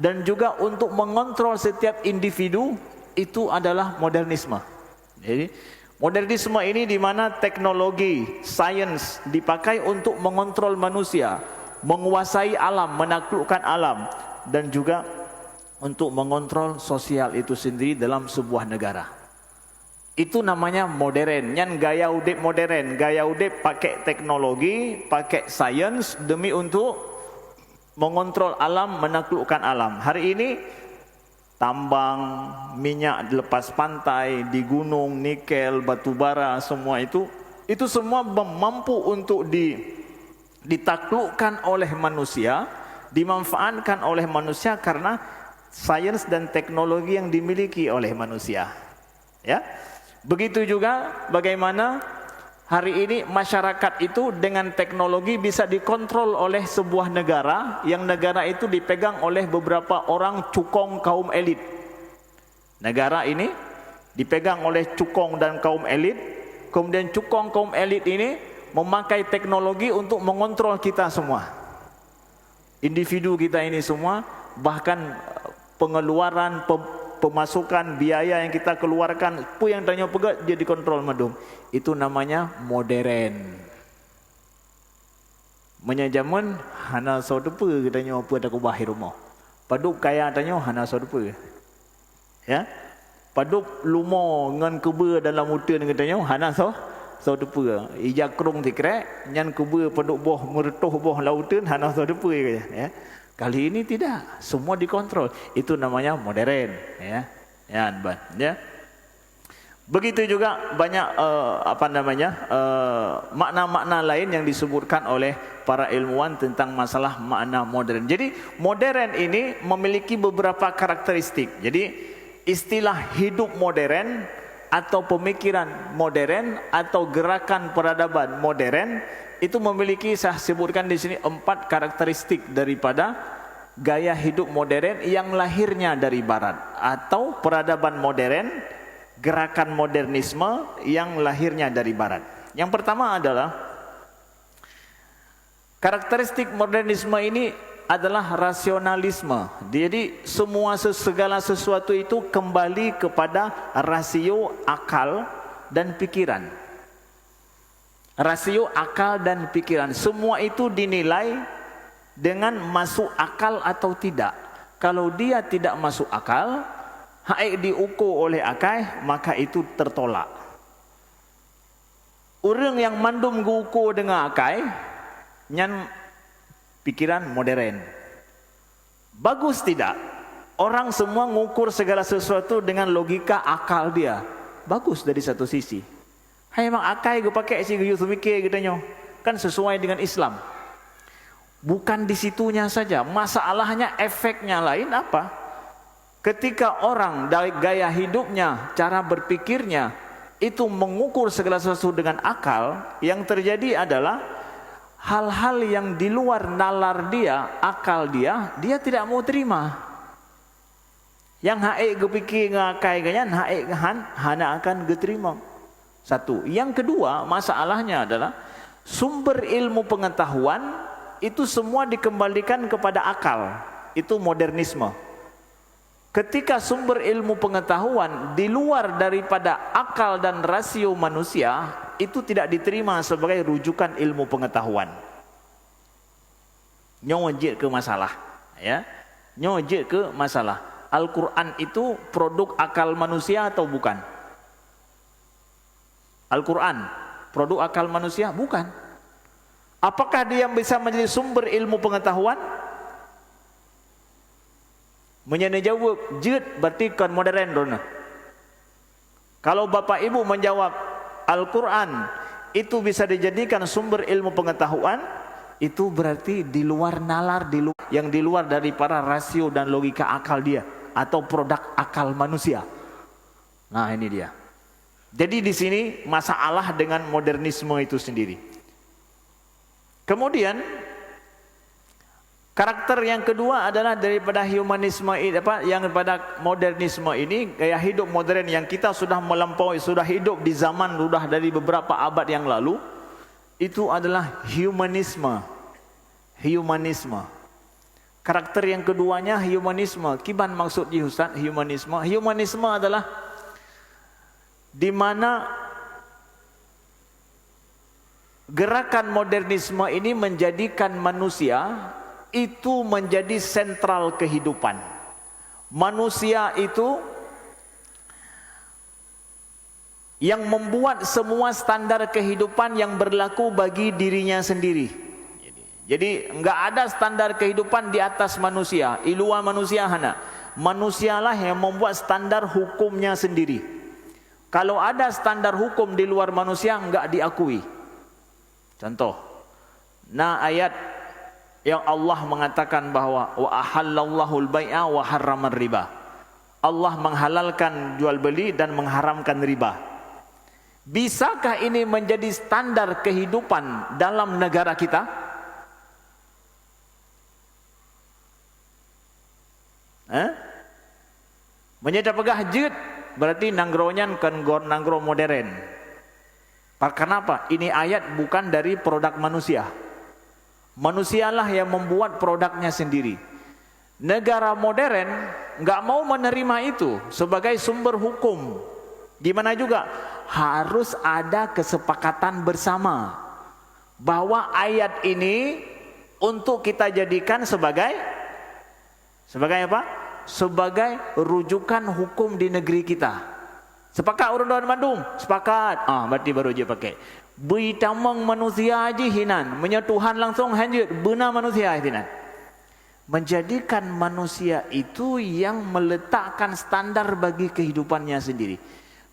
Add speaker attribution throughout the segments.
Speaker 1: dan juga untuk mengontrol setiap individu, itu adalah modernisme. Jadi modernisme ini di mana teknologi, sains dipakai untuk mengontrol manusia, menguasai alam, menaklukkan alam, dan juga untuk mengontrol sosial itu sendiri dalam sebuah negara. Itu namanya modern. Yang gaya udip modern, gaya udip pakai teknologi, pakai sains demi untuk mengontrol alam, menaklukkan alam. Hari ini tambang minyak lepas pantai di gunung, nikel, batu bara, semua itu semua mampu untuk ditaklukkan oleh manusia, dimanfaatkan oleh manusia karena sains dan teknologi yang dimiliki oleh manusia. Ya. Begitu juga bagaimana hari ini masyarakat itu dengan teknologi bisa dikontrol oleh sebuah negara, yang negara itu dipegang oleh beberapa orang cukong kaum elit. Negara ini dipegang oleh cukong dan kaum elit, kemudian cukong kaum elit ini memakai teknologi untuk mengontrol kita semua. Individu kita ini semua, bahkan pengeluaran, pemasukan, biaya yang kita keluarkan, apa yang tanya pegat dia dikontrol madum. Itu namanya modern. Menyajaman hana saudepa katanya apa tak bahir rumah. Paduk kaya tanya hana saudepa. Ya. Paduk lumo ngan keba dalam hutan katanya hana saudepa. Ija krung tikrek nyan keba paduk boh meretuh boh lautan hana saudepa ya. Kali ini tidak, semua dikontrol. Itu namanya modern, ya. Ya. Begitu juga banyak makna-makna lain yang disebutkan oleh para ilmuwan tentang masalah makna modern. Jadi modern ini memiliki beberapa karakteristik. Jadi istilah hidup modern atau pemikiran modern atau gerakan peradaban modern itu memiliki, saya sebutkan di sini 4 karakteristik daripada gaya hidup modern yang lahirnya dari barat, atau peradaban modern, gerakan modernisme yang lahirnya dari barat. Yang pertama adalah karakteristik modernisme ini adalah rasionalisme. Jadi segala sesuatu itu kembali kepada rasio, akal dan pikiran. Rasio, akal dan pikiran, semua itu dinilai dengan masuk akal atau tidak. Kalau dia tidak masuk akal, haik diukur oleh akal, maka itu tertolak. Orang yang mandum guukur dengan akal, nyan pikiran modern. Bagus tidak? Orang semua mengukur segala sesuatu dengan logika akal dia. Bagus dari satu sisi. Hai mak akai gue pakai si gue mikir katanya, kan sesuai dengan Islam. Bukan di situnya saja, masalahnya efeknya lain apa? Ketika orang dari gaya hidupnya, cara berpikirnya itu mengukur segala sesuatu dengan akal, yang terjadi adalah hal-hal yang di luar nalar dia, akal dia tidak mau terima. Yang haik gue pikir ngakai ganyan, haik hana akan gue terima. Satu. Yang kedua, masalahnya adalah sumber ilmu pengetahuan itu semua dikembalikan kepada akal. Itu modernisme. Ketika sumber ilmu pengetahuan di luar daripada akal dan rasio manusia, itu tidak diterima sebagai rujukan ilmu pengetahuan. Nyojek ke masalah, ya. Nyojek ke masalah. Al-Quran itu produk akal manusia atau bukan? Al-Quran produk akal manusia? Bukan. Apakah dia bisa menjadi sumber ilmu pengetahuan? Menjawab jid berarti kan modern dona. Kalau bapak ibu menjawab Al-Quran itu bisa dijadikan sumber ilmu pengetahuan, itu berarti di luar nalar, yang di luar dari para rasio dan logika akal dia, atau produk akal manusia. Nah ini dia. Jadi di sini masalah dengan modernisme itu sendiri. Kemudian karakter yang kedua adalah daripada humanisme yang pada modernisme ini, gaya hidup modern yang kita sudah melampaui, sudah hidup di zaman sudah dari beberapa abad yang lalu, itu adalah humanisme. Humanisme. Karakter yang keduanya humanisme. Kiban maksudnya Ustaz humanisme? Humanisme adalah di mana gerakan modernisme ini menjadikan manusia itu menjadi sentral kehidupan. Manusia itu yang membuat semua standar kehidupan yang berlaku bagi dirinya sendiri. Jadi enggak ada standar kehidupan di atas manusia, di luar manusia hana. Manusialah yang membuat standar hukumnya sendiri. Kalau ada standar hukum di luar manusia enggak diakui. Contoh, ayat yang Allah mengatakan bahwa wa ahallallahu al-bai'a wa harramar riba. Allah menghalalkan jual beli dan mengharamkan riba. Bisakah ini menjadi standar kehidupan dalam negara kita? Menyedap pegah jut berarti nanggronya kan nanggro modern. Kenapa? Ini ayat bukan dari produk manusia. Manusialah yang membuat produknya sendiri. Negara modern nggak mau menerima itu sebagai sumber hukum. Gimana juga harus ada kesepakatan bersama bahwa ayat ini untuk kita jadikan sebagai apa? Sebagai rujukan hukum di negeri kita. Sepakat orang Bandung? Sepakat. Berarti baru je pakai. Bitamang manusia aja hinan, menyetuhan langsung hanjut, benar manusia hinan. Menjadikan manusia itu yang meletakkan standar bagi kehidupannya sendiri.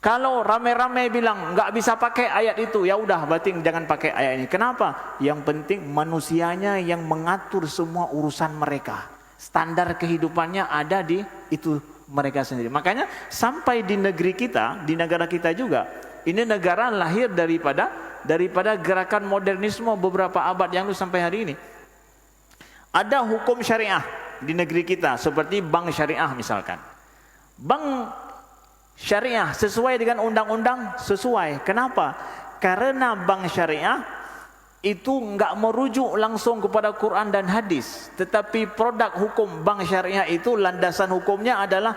Speaker 1: Kalau ramai-ramai bilang enggak bisa pakai ayat itu, ya udah berarti jangan pakai ayat ini. Kenapa? Yang penting manusianya yang mengatur semua urusan mereka. Standar kehidupannya ada di itu mereka sendiri. Makanya sampai di negeri kita, di negara kita juga, ini negara lahir daripada gerakan modernisme beberapa abad yang lalu sampai hari ini. Ada hukum syariah di negeri kita seperti bank syariah misalkan. Bank syariah sesuai dengan undang-undang, sesuai. Kenapa? Karena bank syariah itu enggak merujuk langsung kepada Quran dan hadis, tetapi produk hukum bank syariah itu landasan hukumnya adalah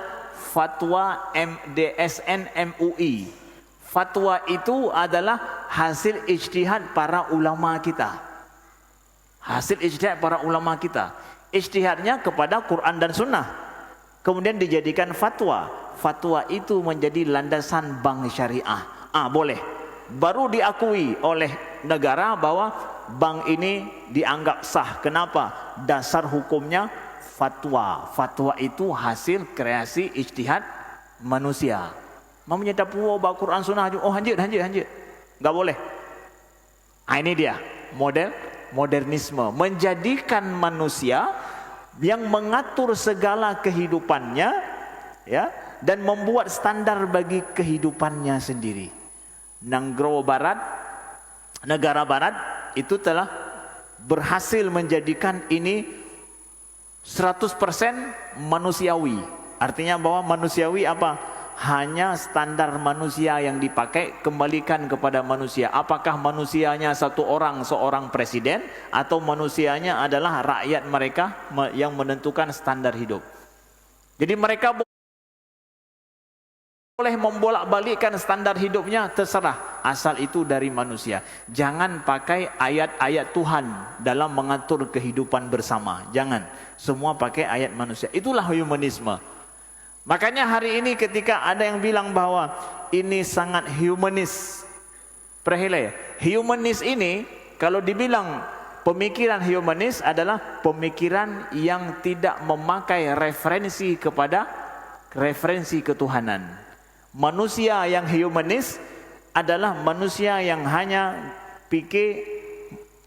Speaker 1: fatwa DSN MUI. Fatwa itu adalah hasil ijtihad para ulama kita. Hasil ijtihad para ulama kita. Ijtihadnya kepada Quran dan Sunnah. Kemudian dijadikan fatwa. Fatwa itu menjadi landasan bank syariah. Boleh. Baru diakui oleh negara bahwa bank ini dianggap sah. Kenapa? Dasar hukumnya fatwa. Fatwa itu hasil kreasi ijtihad manusia. Mau menyedap bawa Quran Sunnah, hanjut. Enggak boleh. Ini dia modernisme, menjadikan manusia yang mengatur segala kehidupannya, ya, dan membuat standar bagi kehidupannya sendiri. Negara barat itu telah berhasil menjadikan ini 100% manusiawi. Artinya bahwa manusiawi apa? Hanya standar manusia yang dipakai, kembalikan kepada manusia. Apakah manusianya seorang presiden, atau manusianya adalah rakyat mereka yang menentukan standar hidup. Jadi mereka boleh membolak-balikkan standar hidupnya, terserah, asal itu dari manusia. Jangan pakai ayat-ayat Tuhan dalam mengatur kehidupan bersama. Jangan, semua pakai ayat manusia. Itulah humanisme. Makanya hari ini ketika ada yang bilang bahwa ini sangat humanis, perhele, humanis ini kalau dibilang pemikiran humanis adalah pemikiran yang tidak memakai referensi kepada referensi ketuhanan. Manusia yang humanis adalah manusia yang hanya pikir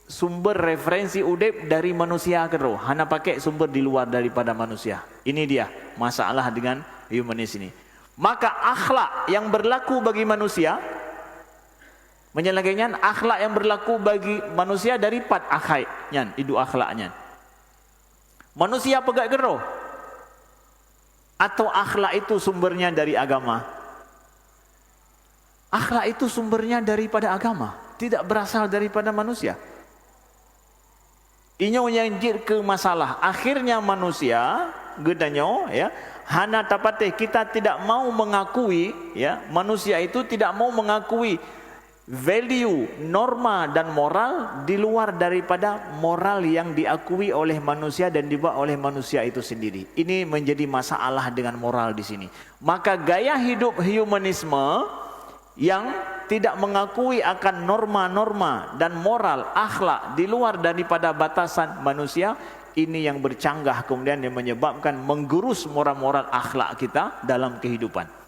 Speaker 1: sumber referensi udip dari manusia kedua, hanya pakai sumber di luar daripada manusia. Ini dia masalah dengan humanis ini. Maka akhlak yang berlaku bagi manusia, menyelagainya akhlak yang berlaku bagi manusia dari 4 akhlaknya, itu akhlaknya. Manusia pegak gero, atau akhlak itu sumbernya dari agama? Akhlak itu sumbernya daripada agama, tidak berasal daripada manusia. Inyo yang jir ke masalah. Akhirnya manusia, gedanyo, ya, hana tapate kita tidak mau mengakui, ya, manusia itu tidak mau mengakui value, norma dan moral di luar daripada moral yang diakui oleh manusia dan dibuat oleh manusia itu sendiri. Ini menjadi masalah dengan moral di sini. Maka gaya hidup humanisme yang tidak mengakui akan norma-norma dan moral, akhlak di luar daripada batasan manusia, ini yang bercanggah kemudian yang menyebabkan menggerus moral-moral akhlak kita dalam kehidupan.